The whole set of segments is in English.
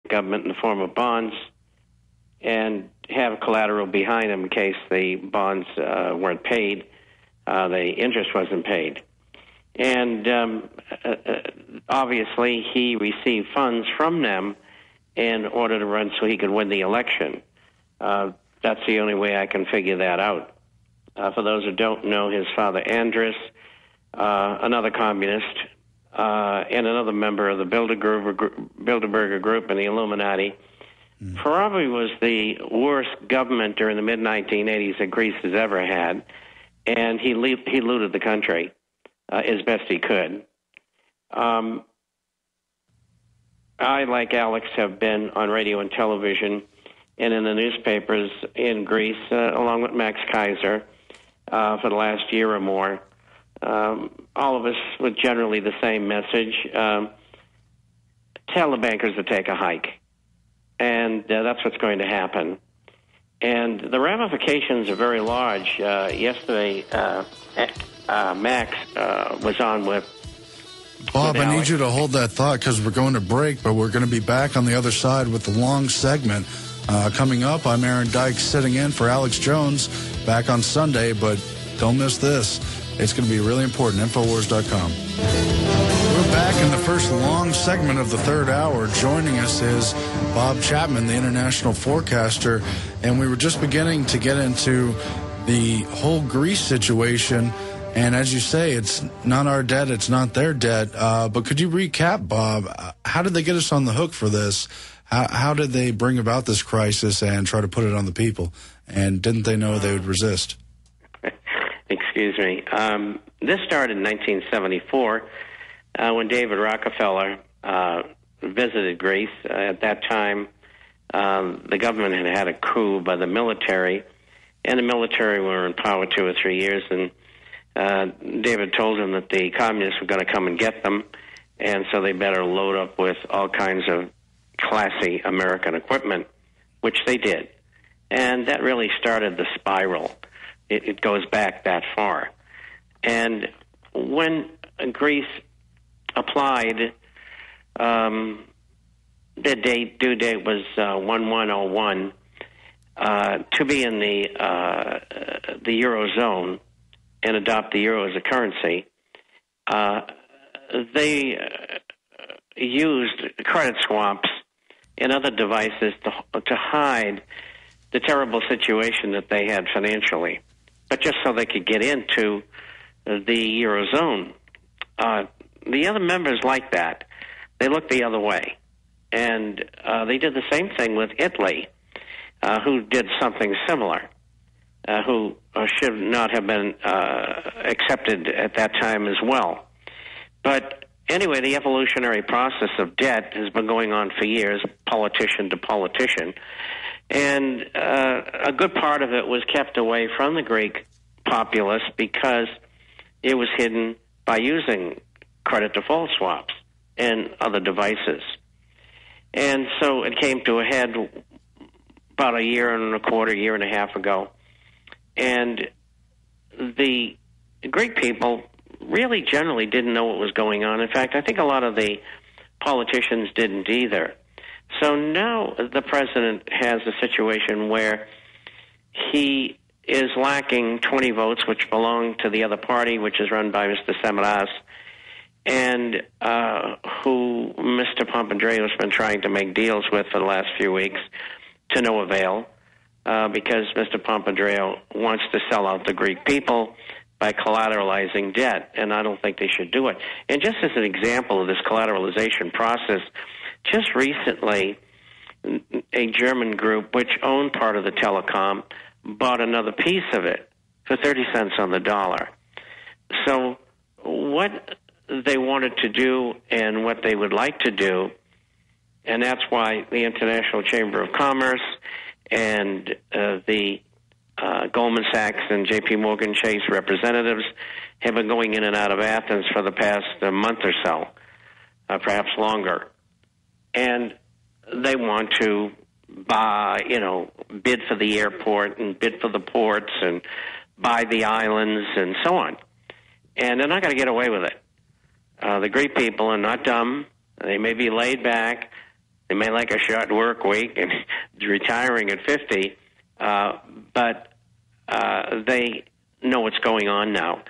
government in the form of bonds and have collateral behind them in case the bonds weren't paid, the interest wasn't paid. And obviously he received funds from them in order to run so he could win the election. That's the only way I can figure that out. For those who don't know, his father, Andres, another communist, and another member of the Bilderberg group and the Illuminati, probably was the worst government during the mid-1980s that Greece has ever had, and he looted the country as best he could. I, like Alex, have been on radio and television and in the newspapers in Greece, along with Max Kaiser, for the last year or more. All of us with generally the same message. Tell the bankers to take a hike. And that's what's going to happen. And the ramifications are very large. Yesterday, Max was on with Bob, I need you to hold that thought because we're going to break, but we're going to be back on the other side with the long segment. Coming up, I'm Aaron Dykes sitting in for Alex Jones back on Sunday, but don't miss this. It's going to be really important. Infowars.com. We're back in the first long segment of the third hour. Joining us is Bob Chapman, the international forecaster, and we were just beginning to get into the whole Greece situation. And as you say, it's not our debt, it's not their debt. But could you recap, Bob, how did they get us on the hook for this? How did they bring about this crisis and try to put it on the people? And didn't they know they would resist? Excuse me. This started in 1974 when David Rockefeller visited Greece. At that time, the government had had a coup by the military, and the military were in power 2 or 3 years, and David told them that the communists were going to come and get them, and so they better load up with all kinds of classy American equipment, which they did. And that really started the spiral. It goes back that far. And when Greece applied, the due date was 1101 to be in the Eurozone and adopt the euro as a currency. They used credit swaps and other devices to hide the terrible situation that they had financially, but just so they could get into the Eurozone. The other members like that. They looked the other way. And they did the same thing with Italy, who did something similar, who should not have been accepted at that time as well. But anyway, the evolutionary process of debt has been going on for years, politician to politician. And a good part of it was kept away from the Greek populace because it was hidden by using credit default swaps and other devices. And so it came to a head about a year and a quarter, year and a half ago. And the Greek people really generally didn't know what was going on. In fact, I think a lot of the politicians didn't either. So now the president has a situation where he is lacking 20 votes, which belong to the other party, which is run by Mr. Samaras, and who Mr. Papandreou has been trying to make deals with for the last few weeks to no avail, because Mr. Papandreou wants to sell out the Greek people by collateralizing debt, and I don't think they should do it. And just as an example of this collateralization process, just recently, a German group which owned part of the telecom bought another piece of it for 30 cents on the dollar. So what they wanted to do and what they would like to do, and that's why the International Chamber of Commerce and the Goldman Sachs and J.P. Morgan Chase representatives have been going in and out of Athens for the past month or so, perhaps longer. And they want to buy, bid for the airport and bid for the ports and buy the islands and so on. And they're not going to get away with it. The Greek people are not dumb. They may be laid back, They may like a short work week and retiring at 50, but they know what's going on now.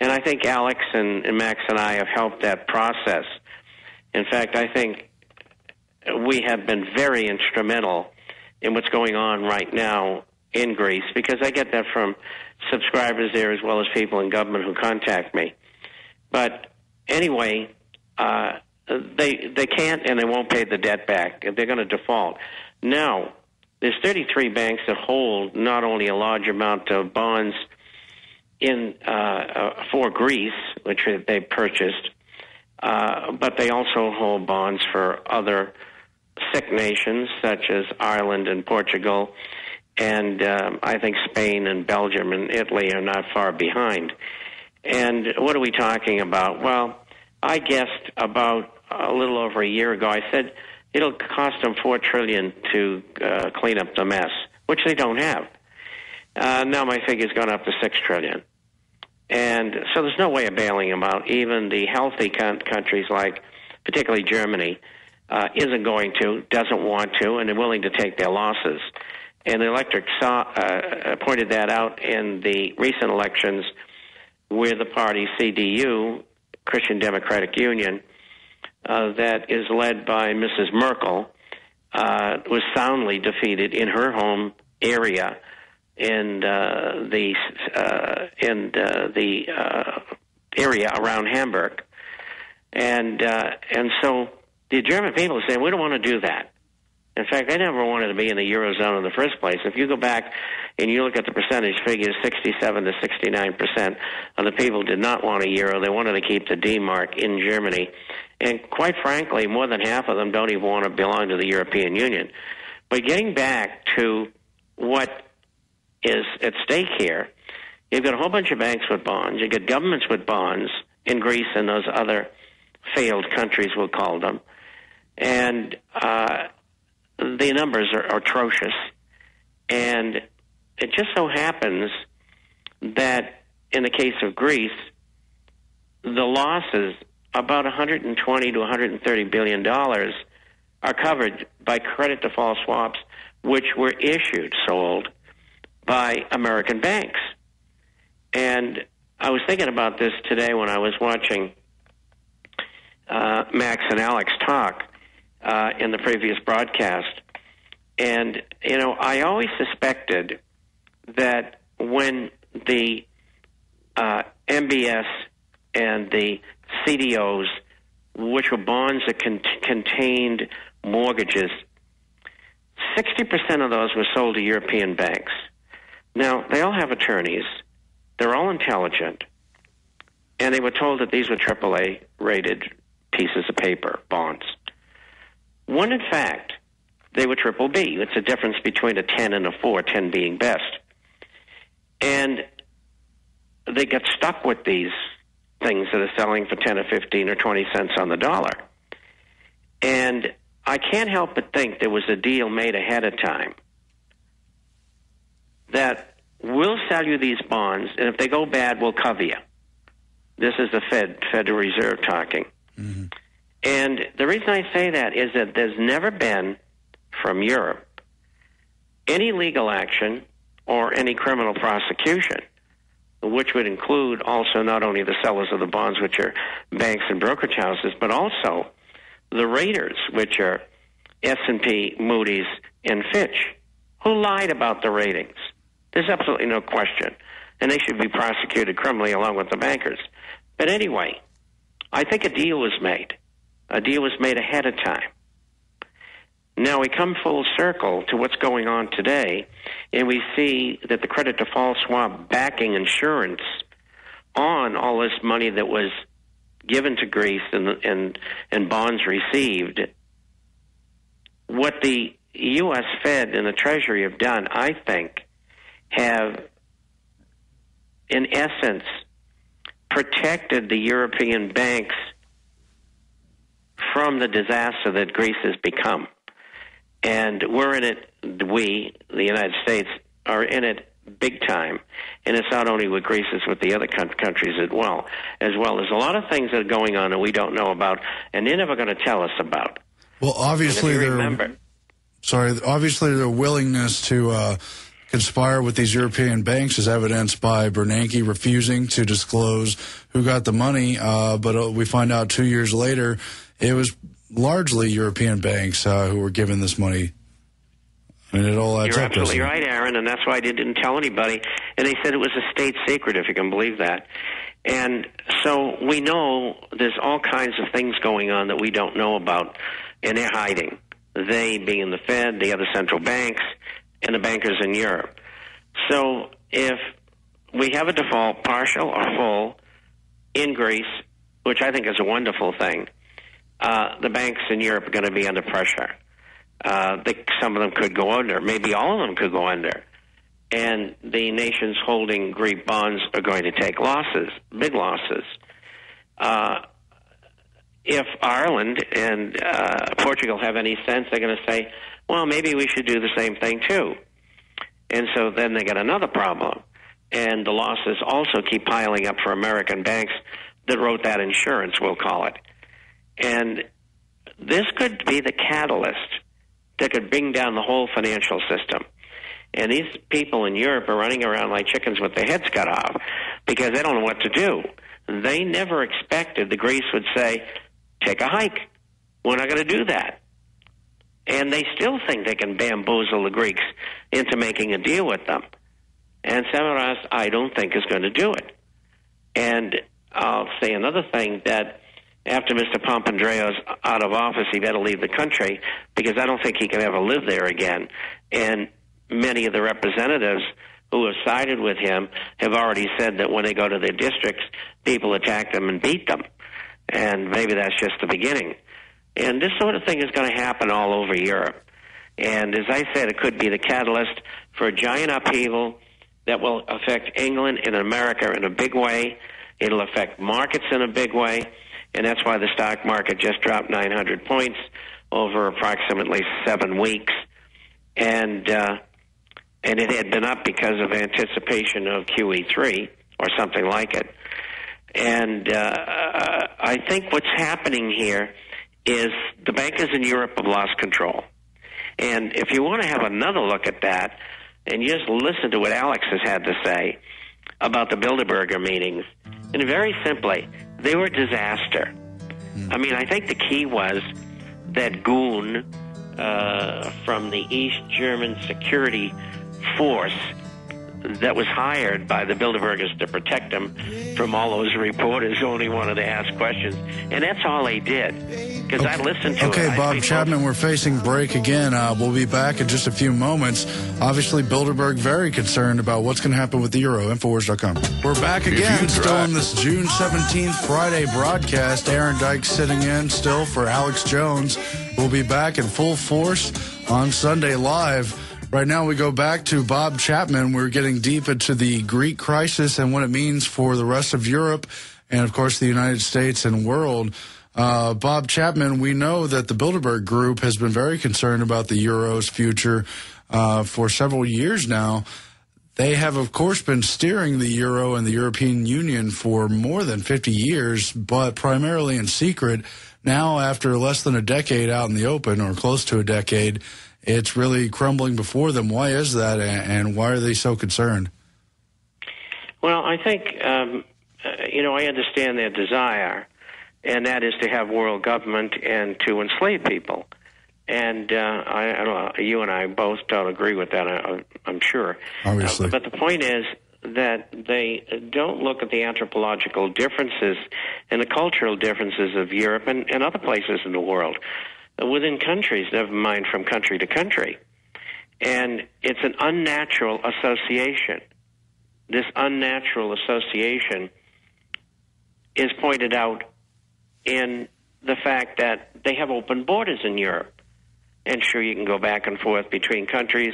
And I think Alex and Max and I have helped that process. In fact, I think we have been very instrumental in what's going on right now in Greece, because I get that from subscribers there as well as people in government who contact me. But anyway, they can't and they won't pay the debt back. They're going to default. Now, there's 33 banks that hold not only a large amount of bonds in for Greece, which they purchased, but they also hold bonds for other sick nations such as Ireland and Portugal, and I think Spain and Belgium and Italy are not far behind. And what are we talking about? Well, I guessed about a little over a year ago, I said it'll cost them $4 trillion to clean up the mess, which they don't have. Now my figure's gone up to $6 trillion. And so there's no way of bailing them out. Even the healthy countries like particularly Germany isn't going to, doesn't want to, and they're willing to take their losses. And the electorate pointed that out in the recent elections where the party CDU, Christian Democratic Union, that is led by Mrs. Merkel, was soundly defeated in her home area in the area around Hamburg, and so the German people say we don't want to do that. In fact, they never wanted to be in the Eurozone in the first place. If you go back and you look at the percentage figures, 67 to 69% of the people did not want a euro. They wanted to keep the D-mark in Germany. And quite frankly, more than half of them don't even want to belong to the European Union. But getting back to what is at stake here, you've got a whole bunch of banks with bonds. You've got governments with bonds in Greece and those other failed countries, we'll call them. And the numbers are atrocious. And it just so happens that in the case of Greece, the losses, about $120 to $130 billion, are covered by credit default swaps, which were sold by American banks. And I was thinking about this today when I was watching Max and Alex talk in the previous broadcast. And, you know, I always suspected that when the MBS and the CDOs, which were bonds that contained mortgages, 60% of those were sold to European banks. Now, they all have attorneys. They're all intelligent. And they were told that these were AAA-rated pieces of paper, bonds. When, in fact, they were triple B. It's a difference between a 10 and a 4, 10 being best. And they got stuck with these things that are selling for 10 or 15 or 20 cents on the dollar. And I can't help but think there was a deal made ahead of time that we'll sell you these bonds, and if they go bad, we'll cover you. This is the Federal Reserve talking. Mm-hmm. And the reason I say that is that there's never been, from Europe, any legal action or any criminal prosecution, which would include also not only the sellers of the bonds, which are banks and brokerage houses, but also the raters, which are S&P, Moody's, and Fitch, who lied about the ratings. There's absolutely no question. And they should be prosecuted criminally along with the bankers. But anyway, I think a deal was made. A deal was made ahead of time. Now we come full circle to what's going on today, and we see that the credit default swap backing insurance on all this money that was given to Greece and bonds received. What the U.S. Fed and the Treasury have done, I think, have, in essence, protected the European banks from the disaster that Greece has become. And we're in it, we, the United States, are in it big time. And it's not only with Greece, it's with the other countries as well. There's a lot of things that are going on that we don't know about, and they're never going to tell us about. Well, obviously, their willingness to conspire with these European banks is evidenced by Bernanke refusing to disclose who got the money. But we find out 2 years later it was largely European banks who were given this money. And it all adds You're up. absolutely right, Aaron, and that's why I didn't tell anybody. And they said it was a state secret, if you can believe that. And so we know there's all kinds of things going on that we don't know about, and they're hiding. They being the Fed, the other central banks, and the bankers in Europe. So if we have a default, partial or full, in Greece, which I think is a wonderful thing, the banks in Europe are going to be under pressure. Some of them could go under. Maybe all of them could go under. And the nations holding Greek bonds are going to take losses, big losses. If Ireland and Portugal have any sense, they're going to say, well, maybe we should do the same thing too. And so then they get another problem. And the losses also keep piling up for American banks that wrote that insurance, we'll call it. And this could be the catalyst that could bring down the whole financial system. And these people in Europe are running around like chickens with their heads cut off because they don't know what to do. They never expected the Greece would say, take a hike. We're not going to do that. And they still think they can bamboozle the Greeks into making a deal with them. And Samaras, I don't think, is going to do it. And I'll say another thing, that after Mr. Papandreou's out of office, he better leave the country, because I don't think he can ever live there again. And many of the representatives who have sided with him have already said that when they go to their districts, people attack them and beat them. And maybe that's just the beginning. And this sort of thing is going to happen all over Europe. And as I said, it could be the catalyst for a giant upheaval that will affect England and America in a big way. It'll affect markets in a big way. And that's why the stock market just dropped 900 points over approximately 7 weeks. And it had been up because of anticipation of QE3 or something like it. And I think what's happening here is the bankers in Europe have lost control. And if you want to have another look at that, and you just listen to what Alex has had to say about the Bilderberg meetings, and very simply, they were a disaster. I mean, I think the key was that goon from the East German security force that was hired by the Bilderbergers to protect them from all those reporters who only wanted to ask questions. And that's all they did. Because I listened to it. Okay, Bob Chapman, we're facing break again. We'll be back in just a few moments. Obviously, Bilderberg very concerned about what's going to happen with the euro. Infowars.com. We're back again, still on this June 17th Friday broadcast. Aaron Dykes sitting in still for Alex Jones. We'll be back in full force on Sunday Live. Right now, we go back to Bob Chapman. We're getting deep into the Greek crisis and what it means for the rest of Europe and, of course, the United States and world. Bob Chapman, we know that the Bilderberg Group has been very concerned about the euro's future for several years now. They have, of course, been steering the euro and the European Union for more than 50 years, but primarily in secret. Now, after less than a decade out in the open, or close to a decade, it's really crumbling before them. Why is that, and why are they so concerned? Well, I think, I understand their desire, and that is to have world government and to enslave people. And I don't know, you and I both don't agree with that, I'm sure. Obviously. But the point is that they don't look at the anthropological differences and the cultural differences of Europe and other places in the world. Within countries, never mind from country to country. And it's an unnatural association. This unnatural association is pointed out in the fact that they have open borders in Europe. And sure, you can go back and forth between countries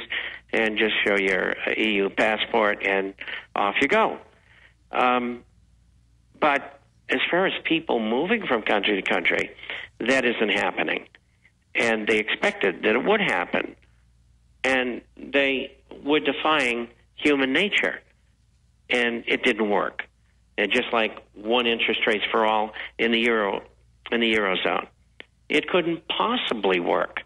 and just show your EU passport and off you go. But as far as people moving from country to country, that isn't happening. And they expected that it would happen. And they were defying human nature. And it didn't work. And just like one interest rates for all in the Eurozone. It couldn't possibly work.